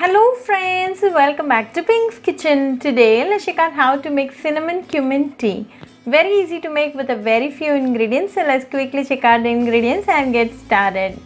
Hello friends, welcome back to Pink's Kitchen. Today let's check out how to make cinnamon cumin tea. Very easy to make with a very few ingredients. So let's quickly check out the ingredients and get started.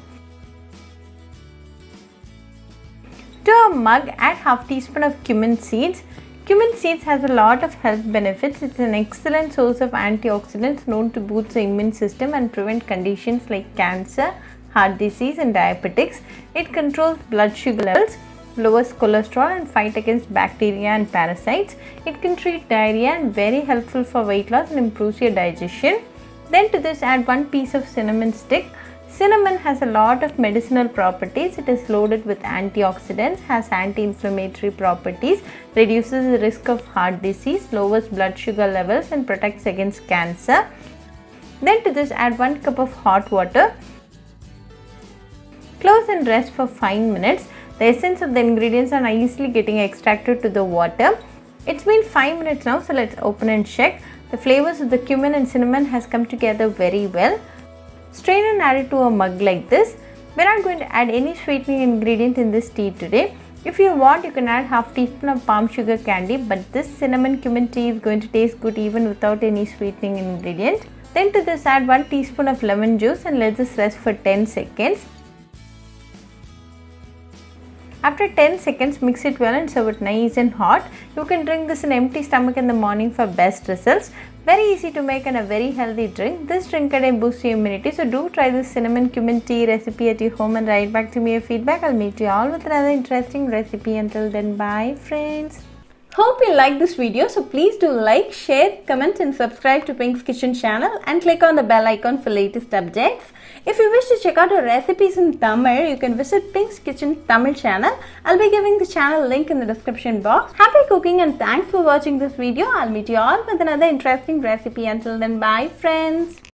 To a mug, add half teaspoon of cumin seeds. Cumin seeds has a lot of health benefits. It's an excellent source of antioxidants known to boost the immune system and prevent conditions like cancer, heart disease and diabetics. It controls blood sugar levels, lowers cholesterol and fight against bacteria and parasites. It can treat diarrhea and very helpful for weight loss and improves your digestion. Then to this add 1 piece of cinnamon stick. Cinnamon has a lot of medicinal properties. It is loaded with antioxidants, has anti-inflammatory properties, reduces the risk of heart disease, lowers blood sugar levels and protects against cancer. Then to this add 1 cup of hot water. Close and rest for 5 minutes. The essence of the ingredients are easily getting extracted to the water. It's been 5 minutes now, so let's open and check. The flavors of the cumin and cinnamon has come together very well. Strain and add it to a mug like this. We're not going to add any sweetening ingredient in this tea today. If you want, you can add half teaspoon of palm sugar candy, but this cinnamon cumin tea is going to taste good even without any sweetening ingredient. Then to this add 1 teaspoon of lemon juice and let this rest for 10 seconds. After 10 seconds, mix it well and serve it nice and hot. You can drink this in empty stomach in the morning for best results. Very easy to make and a very healthy drink. This drink can boost your immunity. So do try this cinnamon cumin tea recipe at your home and write back to me your feedback. I'll meet you all with another interesting recipe. Until then, bye friends. Hope you liked this video. So please do like, share, comment and subscribe to Pink's Kitchen channel and click on the bell icon for latest updates. If you wish to check out our recipes in Tamil, you can visit Pink's Kitchen Tamil channel. I'll be giving the channel link in the description box. Happy cooking and thanks for watching this video. I'll meet you all with another interesting recipe. Until then, bye friends.